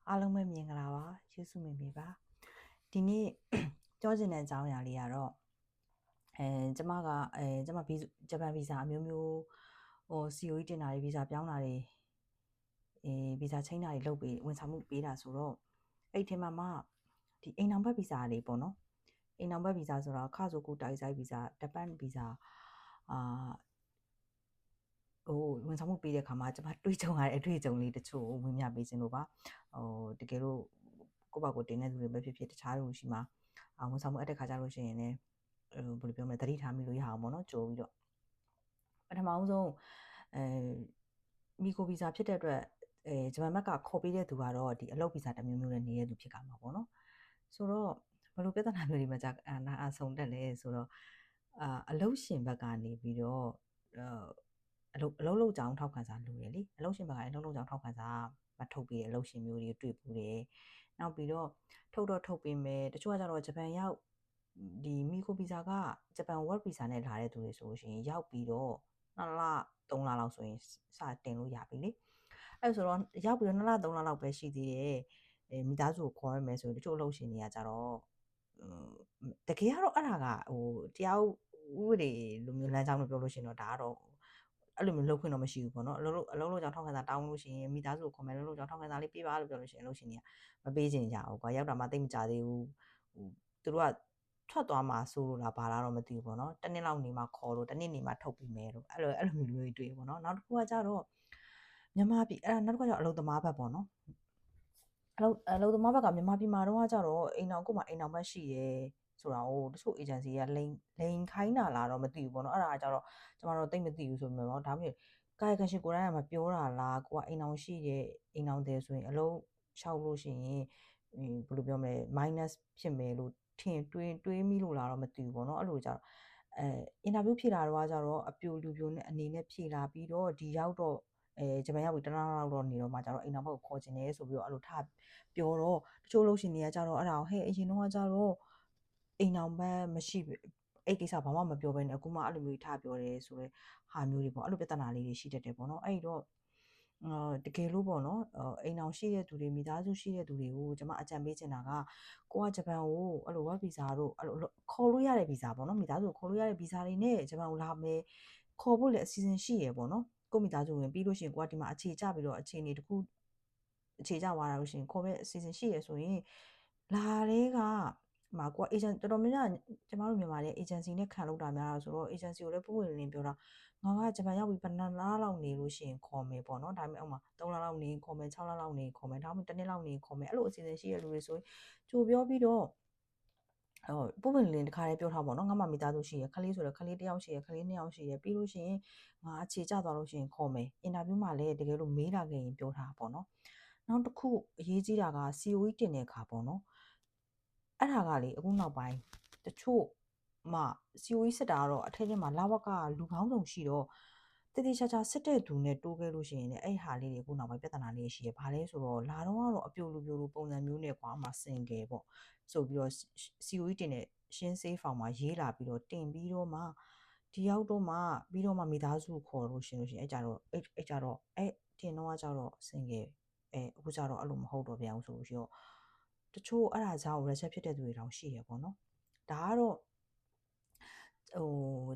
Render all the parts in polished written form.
အားလုံးပဲမြင်ကြပါယေစုမေမေပါဒီနေ့ပြောချင်တဲ့အကြောင်းအရာလေးကတော့ကျမကကျမဂျပန်ဗီဇာအမျိုးမျိုးCOE တင်တာတွေဗီဇာပြောင်းတာတွေဗီဇာချိန်တာတွေလုပ်ပြီးဝန်ဆောင်မှုပေးတာဆိုတော့အဲ့ဒီမှာမှဒီအိမ်အောင်ဘက်ဗီဇာလေးပေါ့နော်အိမ်အောင်ဘက်ဗီဇာဆိုတော့ခါဆိုကိုတိုက်ဆိုင်ဗီဇာဂျပန်ဗီဇာဝန်ဆောင်မှုပေးတဲ့ခါမှာကျမတွေးကြုံရတဲ့အတွေ့အကြုံလေးတချို့ဝင်ပြပေးခြင်းလို့ပါတကယ်လို့ကိုယ့်ဘာကိုတင်တဲ့သူတွေပဲဖြစ်ဖြစ်တခြားလူရှိမှာဝန်ဆောင်မှုအပ်တဲ့ခါကြလို့ရှိရင်လည်းဘယ်လိုပြောမလဲသတိထားမိလို့ရအောင်ပေါ့နော်ကြိုးပြီးတော့ပထမဆုံးမီကိုဗီဇာဖြစ်တဲ့အတွက်ဂျပန်ဘက်ကခေါ်ပေးတဲ့သူကတော့ဒီအလုပ်ဗီဇာတစ်မျိုးမျိုးနဲ့နေတဲ့သူဖြစ်ကြမှာပေါ့နော်ဆိုတော့ဘယ်လိုပြဿနာမျိုးတွေမှကြာအဆုံးတက်လဲဆိုတော့အလုပ်ရှင်ဘက်ကနေပြီးတော့အလုပ်ကြောင်းထောက်ခံစာလိုရလေအလုပ်ရှင်ဘက်ကအလုပ်ကြောင်းထောက်ခံစာမထုတ်ပေးတဲ့အလုပ်ရှင်မျိုးတွေတွေ့ပူတယ်နောက်ပြီးတော့ထုတ်ပေးမယ်တချို့ကကြတော့ဂျပန်ရောက်ဒီမီကိုဗီဇာကဂျပန် work visa နဲ့လာတဲ့သူတွေဆိုရှင်ရောက်ပြီးတော့2လ3လလောက်ဆိုရင်စတင်လို့ရပြီလေအဲ့ဆိုတော့ရောက်ပြီးတော့2လ3လလောက်ပဲရှိသေးတယ်မိသားစုကိုခေါ်ရမယ်ဆိုရင်တချို့အလုပ်ရှင်တွေကကြတော့တကယ်ကတော့အဲ့ဒါကတရားဥပဒေလိုမျိုးလမ်းကြောင်းလို့ပြောလို့ရှိရင်တော့ဒါကတော့အဲ့လိုမျိုးလုပ်ခွင့်တော့မရှိဘူးပေါ့နော်အလုပ်ကြောင့်ထောက်ခံစာတောင်းလို့ရှိရင်မိသားစုကိုခေါ်မယ်လုပ်ကြောင့်ထောက်ခံစာလေးပေးပါလို့ပြောလို့ရှိရင်အလုပ်ရှင်တွေကမပေးချင်ကြဘူးကွာရောက်တာမှသိမကြသေးဘူးသူတို့ကထွက်သွားမှာဆိုလို့လားဘာလားတော့မသိဘူးပေါ့နော်တစ်နှစ်လောက်နေမှခေါ်လို့တစ်နှစ်နေမှထုတ်ပြီးမယ်လို့အဲ့လိုမျိုးတွေတွေ့ပေါ့နော်နောက်တစ်ခုကကြတော့မြန်မာပြည်အဲ့နောက်တစ်ခုကကျတော့အလုပ်သမားဘက်ပေါ့နော်အလုပ်သမားဘက်ကမြန်မာပြည်မှာတော့ကြတော့အိမ်အောင်ကိုမှအိမ်အောင်ဘက်ရှိရဲဆိုတာကိုတချို့ agency ကလိန်ခိုင်းတာလားတော့မသိဘူးပေါ့နော်အဲ့ဒါကကြတော့ကျမတို့သိမသိဘူးဆိုပေမဲ့တော့ဒါမျိုးကာယကံရှင်ကိုယ်တိုင်ကမပြောတာလားကိုကအိမ်အောင်ရှိရဲ့အိမ်အောင်တယ်ဆိုရင်အလုံးလျှောက်လို့ရှိရင်ဘယ်လိုပြောမလဲ minus ဖြစ်မယ်လို့ထင်တွေးမိလို့လားတော့မသိဘူးပေါ့နော်အဲ့လိုကြတော့အင်တာဗျူးဖြေတာတော့ကြတော့အပြိုလူပြိုနဲ့အနေနဲ့ဖြေလာပြီးတော့ဒီရောက်တော့ဂျပန်ရောက်ပြီးတလားလောက်တော့နေတော့မှကျတော့အိမ်အောင်ဘက်ကိုခေါ်ချင်တယ်ဆိုပြီးတော့အဲ့လိုထားပြောတော့တချို့လို့ရှင်တွေကကြတော့အဲ့ဒါဟဲ့အရင်တော့ကြတော့အိမ်အောင်ဘက်မရှိအဲ့ကိစ္စဘာမှမပြောဘဲနဲ့အခုမှအဲ့လိုမျိုးထားပြောတယ်ဆိုတော့ဟာမျိုးတွေပေါ့အဲ့လိုပြဿနာလေးတွေရှိတတ်တယ်ပေါ့နော်အဲ့တော့တကယ်လို့ပေါ့နော်အိမ်အောင်ရှိတဲ့သူတွေမိသားစုရှိတဲ့သူတွေကိုကျွန်မအကြံပေးချင်တာကကိုကဂျပန်ကိုအဲ့လို work visa တို့အဲ့လိုခေါ်လို့ရတဲ့ visa ပေါ့နော်မိသားစုကိုခေါ်လို့ရတဲ့ visa တွေနဲ့ဂျပန်ကိုလာမယ်ခေါ်ဖို့လည်းအစီအစဉ်ရှိရပေါ့နော်ကိုမိသားစုဝင်ပြီးလို့ရှိရင်ကိုကဒီမှာအခြေချပြီးတော့အခြေအနေတခုအခြေချသွားတာလို့ရှိရင်ခေါ်မဲ့အစီအစဉ်ရှိရဆိုရင်လာတဲ့ကကိုက agent တော်တော်များများကျမတို့မြန်မာရဲ့ agency နဲ့ခံလုပ်တာများတော့ဆိုတော့ agency ကိုလည်းပုံဝင်လင်းပြောတာငါကဂျပန်ရောက်ပြီးဘယ်နှစ်လလောက်နေလို့ရှိရင်ခေါ်မယ်ပေါ့နော်ဒါပေမဲ့ဥမာ3လလောက်နေခေါ်မယ်6လလောက်နေခေါ်မယ်ဒါမှမဟုတ်တစ်နှစ်လောက်နေခေါ်မယ်အဲ့လိုအစီအစဉ်ရှိရလူတွေဆိုရင်ကြိုပြောပြီးတော့ပုံဝင်လင်းတခါလေးပြောထားပါတော့ငါမှမိသားစုရှိရခလေးဆိုတော့ခလေးတစ်ယောက်ရှိရခလေး2ယောက်ရှိရပြီးလို့ရှိရင်ငါအခြေချသွားလို့ရှိရင်ခေါ်မယ်အင်တာဗျူးမှာလည်းတကယ်လို့မေးလာခဲ့ရင်ပြောထားပါတော့နောက်တစ်ခုအရေးကြီးတာက COE တင်တဲ့အခါပေါ့နော်အဲ့ဒါကလေအခုနောက်ပိုင်းတချို့မှ COE စစ်တာကတော့အထက်ထဲမှာလဝကလူကောင်းဆောင်ရှိတော့တတိချာချာစစ်တဲ့သူနဲ့တိုးခဲ့လို့ရှိရင်လည်းအဲ့ဟာလေးတွေအခုနောက်ပိုင်းပြဿနာလေးရှိရဘာလဲဆိုတော့လာတော့ကတော့အပြိုလူပြိုလူပုံစံမျိုးနဲ့ကွာမှစင်ကြယ်ပေါ့ဆိုပြီးတော့ COE တင်တဲ့ရှင်းစေးဖောင်မှာရေးလာပြီးတော့တင်ပြီးတော့မှဒီရောက်တော့မှပြီးတော့မှမိသားစုခေါ်လို့ရှင်လို့ရှင်အဲ့ကြတော့အဲ့ကြတော့အဲ့တင်တော့ကြတော့စင်ကြယ်အခုကြတော့အဲ့လိုမဟုတ်တော့ပြန်ဘူးဆိုလို့ရှိတော့တချို့အဲ့ဒါကြောင့် reset ဖြစ်တဲ့သူတွေတောင်ရှိရပေါ့နော်ဒါကတော့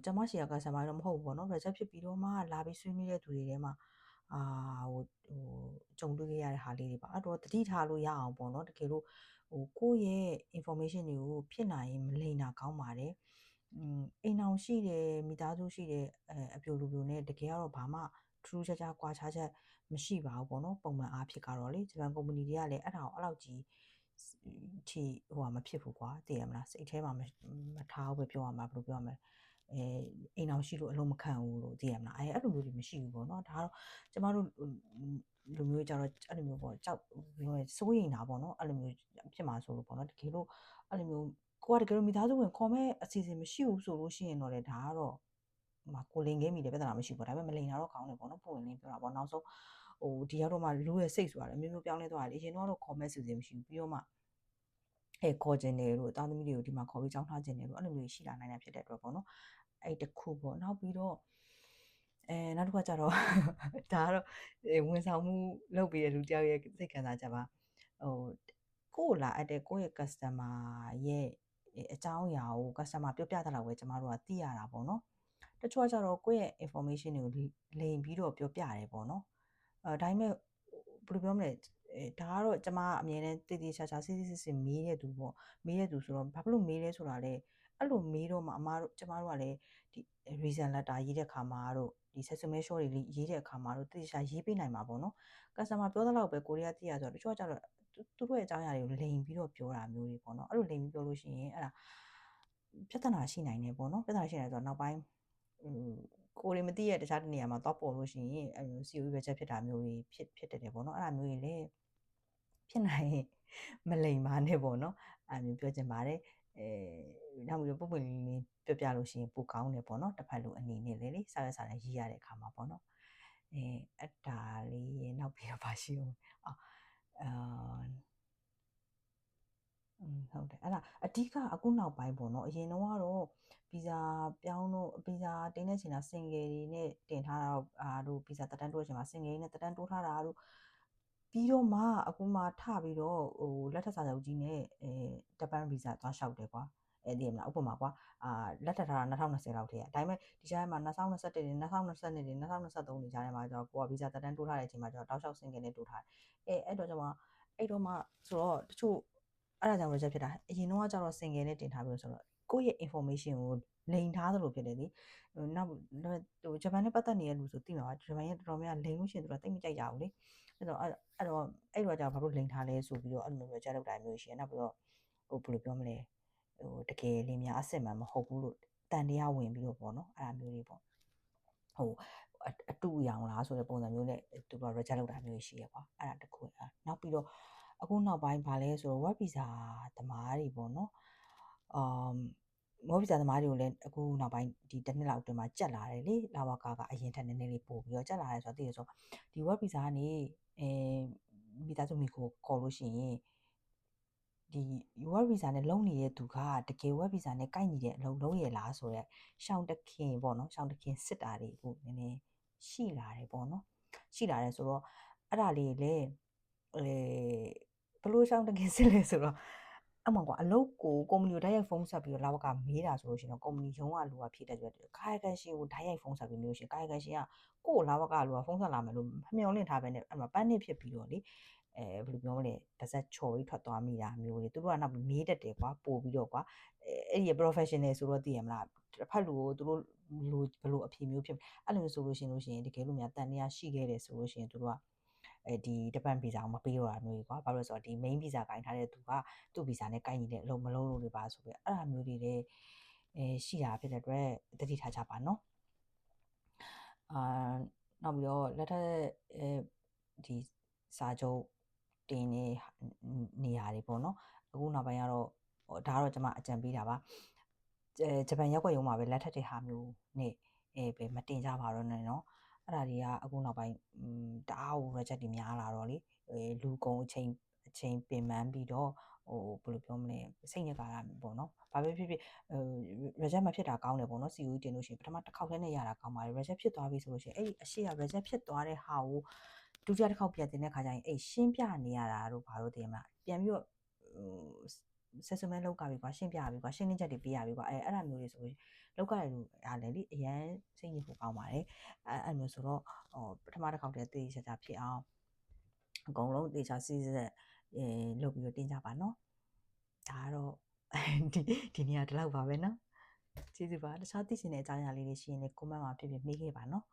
ကျမရှိရကဆံမိုင်းတော့မဟုတ်ဘူးပေါ့နော် reset ဖြစ်ပြီးတော့မှလာပြီးဆွေးနွေးတဲ့သူတွေထဲမှာကြုံတွေ့ခဲ့ရတဲ့ဟာလေးတွေပါအဲ့တော့တတိထားလို့ရအောင်ပေါ့နော်တကယ်လို့ကိုယ့်ရဲ့ information တွေကိုဖြစ်နိုင်ရင်မလိမ်တာကောင်းပါတယ်အိမ်အောင်ရှိတယ်မိသားစုရှိတယ်အပြိုလူပြိုနဲ့တကယ်ကတော့ဘာမှထူးထူးခြားခြားကွာခြားချက်မရှိပါဘူးပေါ့နော်ပုံမှန်အားဖြစ်ကတော့လေဂျပန်ကုမ္ပဏီတွေကလည်းအဲ့ဒါကိုအဲ့လောက်ကြီးထိမဖြစ်ဘူးကွာသိရမလားစိတ်ထဲမှာမထားဘူးပဲပြောရမှာဘယ်လိုပြောရမလဲအိမ်အောင်ရှိလို့အလုံးမခံဘူးလို့သိရမလားအဲ့လိုမျိုးတွေမရှိဘူးပေါ့နော်ဒါကတော့ကျမတို့လူမျိုးကြတော့အဲ့လိုမျိုးပေါ့ကြောက်စိုးရိမ်တာပေါ့နော်အဲ့လိုမျိုးဖြစ်မှာဆိုလို့ပေါ့နော်တကယ်လို့အဲ့လိုမျိုးကိုကတကယ်လို့မိသားစုဝင်ခေါ်မဲ့အစီအစဉ်မရှိဘူးဆိုလို့ရှိရင်တော့လေဒါကတော့ကိုလိန်ခဲ့မိတယ်ပြဿနာမရှိဘူးဒါပေမဲ့မလိန်တာတော့ကောင်းတယ်ပေါ့နော်ပုံဝင်လင်းပြောတာပေါ့နောက်ဆုံးဒီရောက်တော့မှလူရဲ့စိတ်ဆိုတာလည်းမျိုးမျိုးပြောင်းလဲသွားတယ်လေအရင်တော့ခေါ်မဲ့အစီအစဉ်မရှိဘူးပြီးတော့မှခေါ်ခြင်းတယ်လို့သားသမီးတွေကိုဒီမှာခေါ်ပြီးကြောင်းထားခြင်းတယ်လို့အဲ့လိုမျိုးရှိလာနိုင်တာဖြစ်တဲ့အတွက်ပေါ့နော်အဲ့တခုပေါ့နောက်ပြီးတော့နောက်တစ်ခါကျတော့ဒါကတော့ဝန်ဆောင်မှုလုပ်ပြီးတဲ့လူတယောက်ရဲ့စိတ်ခံစားချက်ပါ ကိုလာအပ်တဲ့ကိုယ့်ရဲ့ customer ရဲ့အကြောင်းအရာကို customer ပြောပြတာတော့ပဲကျမတို့ကသိရတာပေါ့နော်တချို့ကကြတော့ကိုယ့်ရဲ့ information တွေကိုလိမ်ပြီးတော့ပြောပြတယ်ပေါ့နော်ဒါပေမဲ့ဘယ်လိုပြောမလဲဒါကတော့ကျမအမြဲတမ်းတည်တည်ချာချာစစ်စစ်မေးတဲ့သူပေါ့မေးတဲ့သူဆိုတော့ဘာဖြစ်လို့မေးလဲဆိုတာလဲအဲ့လိုမေးတော့မှကျမတို့ကလည်းဒီ reason letter ရေးတဲ့ခါမှာတို့ဒီ resume short တွေရေးတဲ့အခါမှာတို့တည်ချာရေးပေးနိုင်မှာပေါ့နော် customer ပြောသလောက်ပဲကိုရီးယားသိရဆိုတော့တချို့ကကြတော့သူတို့ရဲ့အကြောင်းအရာတွေကိုလိမ်ပြီးတော့ပြောတာမျိုးတွေပေါ့နော်အဲ့လိုလိမ်ပြီးပြောလို့ရှိရင်အဲ့ဒါပြဿနာရှိနိုင်တယ်ပေါ့နော်ပြဿနာရှိနိုင်ဆိုတော့နောက်ပိုင်းကိုရီမသိရဲ့တခြားတနေရာမှာတော့ပေါ်လို့ရှိရင်အဲ့လို COE ပဲချက်ဖြစ်တာမျိုးတွေဖြစ်တယ်ပေါ့နော်အဲ့ဒါမျိုးတွေလည်းဖြစ်နိုင်မလိမ်ပါနဲ့ပေါ့နော်အဲ့မျိုးပြောချင်ပါတယ်နောက်ပြီးတော့ပုံပွင့်လေးပြောပြလို့ရှိရင်ပိုကောင်းတယ်ပေါ့နော်တစ်ဖက်လူအနေနဲ့လေစာရွက်စာတမ်းရေးရတဲ့အခါမှာပေါ့နော်အဲ့ဒါလေးရေနောက်ပြီးတော့ပါရှိအောင်ဟုတ်တယ်အဲ့ဒါအဓိကအခုနောက်ပိုင်းပေါ့နော်အရင်တော့ကတော့ဗီဇာပြောင်းလို့ဗီဇာတင်တဲ့ချိန်က single တွေနဲ့တင်ထားတာတို့ဗီဇာတက်တန်းတိုးတဲ့အချိန်မှာ single တွေနဲ့တက်တန်းတိုးထားတာတို့ပြီးတော့မှအခုမှထပြီးတော့လက်ထပ်စာချုပ်ကြီးနဲ့တပန်းဗီဇာသွားလျှောက်တယ်ကွာသိရမလားဥပမာကွာလက်ထပ်ထားတာ2020လောက်တည်းကဒါပေမဲ့ဒီကြားထဲမှာ2021တွေ2022တွေ2023တွေကြားထဲမှာကျတော့ကိုကဗီဇာတက်တန်းတိုးထားတဲ့အချိန်မှာကျတော့တောက်လျှောက် single နဲ့တိုးထားတယ်အဲ့တော့ကျမအဲ့တော့မှဆိုတော့တချို့အဲ့ဒါကြောင့် reject ဖြစ်တာအရင်တော့ကျတော့ single နဲ့တင်ထားပြီးဆိုတော့ကိုယ့်ရဲ့ information ကိုလိမ်ထားသလိုဖြစ်တယ်လေနောက်ဂျပန်နဲ့ပတ်သက်နေတဲ့လူဆိုသိမှာပါဂျပန်ရဲ့တော်တော်များလိမ်လို့ရှိရင်သူတို့တိတ်မကြိုက်ကြဘူးလေအဲ့တော့ကျတော့ဘာလို့လိမ်ထားလဲဆိုပြီးတော့အဲ့လိုမျိုး reject လုပ်တာမျိုးရှိတယ်နောက်ပြီးတော့ဘယ်လိုပြောမလဲတကယ်လေးများအစစ်မှန်မဟုတ်ဘူးလို့တန်တရားဝင်ပြီးတော့ပေါ့နော်အဲ့ဒါမျိုးတွေပေါ့အတူရောင်လားဆိုတဲ့ပုံစံမျိုးနဲ့သူက reject လုပ်တာမျိုးရှိရကွာအဲ့ဒါတခုနောက်ပြီးတော့အခုနောက်ပိုင်းဗာလဲဆိုတော့ work visa သမားတွေပေါ့နော်work visa သမားတွေကိုလည်းအခုနောက်ပိုင်းဒီတစ်နှစ်လောက်အတွင်းမှာကြက်လာတယ်လေလာဝကာကအရင်ထက်နည်းနည်းလေးပို့ပြီးတော့ကြက်လာတယ်ဆိုတော့သိရဆိုဒီ work visa ကနေမိသားစုမိကိုခေါ်လို့ရှိရင်ဒီ work visa နဲ့လုံနေတဲ့သူကတကယ် work visa နဲ့ကိုက်ညီတဲ့အလုပ်လုပ်ရလားဆိုတော့ရှောင်းတခင်ပေါ့နော်ရှောင်းတခင်စစ်တာတွေအခုနည်းနည်းရှိလာတယ်ပေါ့နော်ရှိလာတယ်ဆိုတော့အဲ့ဒါလေးလေဘလို့ရှောင်းတခင်စစ်လဲဆိုတော့အမှန်ကွာအလုပ်ကိုကုမ္ပဏီကိုဓာတ်ရိုက်ဖုန်းဆက်ပြီးတော့လာဝကမေးတာဆိုလို့ရှိရင်တော့ကုမ္ပဏီရုံးကလူကဖြည့်တဲ့ကြွယ်ကာယကံရှင်ကိုဓာတ်ရိုက်ဖုန်းဆက်ပြီးမျိုးရှင်ကာယကံရှင်ကကိုယ့်လာဝကလူကဖုန်းဆက်လာမယ်လို့မျှော်လင့်ထားပဲနဲ့အဲ့မှာပန်းနစ်ဖြစ်ပြီးတော့လေဘယ်လိုပြောမလဲပါဇက်ချော်ပြီးထွက်သွားမိတာမျိုးလေသူတို့ကနောက်မေးတတ်တယ်ကွာပို့ပြီးတော့ကွာအဲ့ဒီ professional ဆိုတော့သိရမလားတစ်ဖက်လူကိုသူတို့ဘယ်လိုအဖြေမျိုးဖြစ်အဲ့လိုဆိုလို့ရှိရင်တကယ်လို့များတန်တရားရှိခဲ့တယ်ဆိုလို့ရှိရင်သူတို့ကဒီတပန်ဗီဇာကိုမပေးတော့တာမျိုးကြီးကွာဘာလို့လဲဆိုတော့ဒီ main ဗီဇာကင်ထားတဲ့သူကသူ့ဗီဇာနဲ့ကိုက်ညီတဲ့အလုပ်မလုပ်လို့တွေပါဆိုပြီးအဲ့ဒါမျိုးတွေလည်းရှိတာဖြစ်တဲ့အတွက်တတိထားကြပါနော်နောက်ပြီးတော့လက်ထက်ဒီစာချုပ်တင်နေရာတွေပေါ့နော်အခုနောက်ပိုင်းကတော့ဒါကတော့ကျွန်မအကြံပေးတာပါဂျပန်ရက်ွက်ရုံမှာပဲလက်ထက်တဲ့ဟာမျိုးနဲ့ပဲမတင်ကြပါတော့နဲ့နော်အဲ့ဒါတွေကအခုနောက်ပိုင်းတအားကို reject တွေများလာတော့လေလူကုန်အချိန်ပင်ပန်းပြီးတော့ဘယ်လိုပြောမလဲစိတ်ညစ်ပါတာပေါ့နော်ဘာပဲဖြစ်ဖြစ်reject မဖြစ်တာကောင်းတယ်ပေါ့နော် COE တင်လို့ရှိရင်ပထမတစ်ခေါက်တည်းနဲ့ရတာကောင်းပါတယ် reject ဖြစ်သွားပြီဆိုလို့ရှိရင်အဲ့ဒီအရှိက reject ဖြစ်သွားတဲ့ဟာကိုဒုတိယတစ်ခေါက်ပြန်တင်တဲ့ခါကျရင်အဲ့ရှင်းပြနေရတာတို့ဘာလို့တည်မလားပြန်ပြီးတော့ဆက်စမဲလောက်ကပြီကွာရှင်းပြပြီကွာရှင်းလင်းချက်တွေပေးရပြီကွာအဲ့ဒါမျိုးတွေဆိုလို့လောက်ကလည်းလူအားလည်းလေအရန်စိတ်ညစ်ဖို့ကောင်းပါတယ်အဲ့မျိုးဆိုတော့ပထမတစ်ခေါက်တည်းတေးချာချာဖြစ်အောင်အကုန်လုံးတေးချာစီးစက်လုပ်ပြီးတော့တင်ကြပါနော်ဒါကတော့ဒီနေ့ကဒီလောက်ပါပဲနော်ကျေးဇူးပါတခြားသိချင်တဲ့အကြောင်းအရာလေးတွေရှိရင်လည်း comment မှာဖြစ်ဖြစ်မေးခဲ့ပါနော်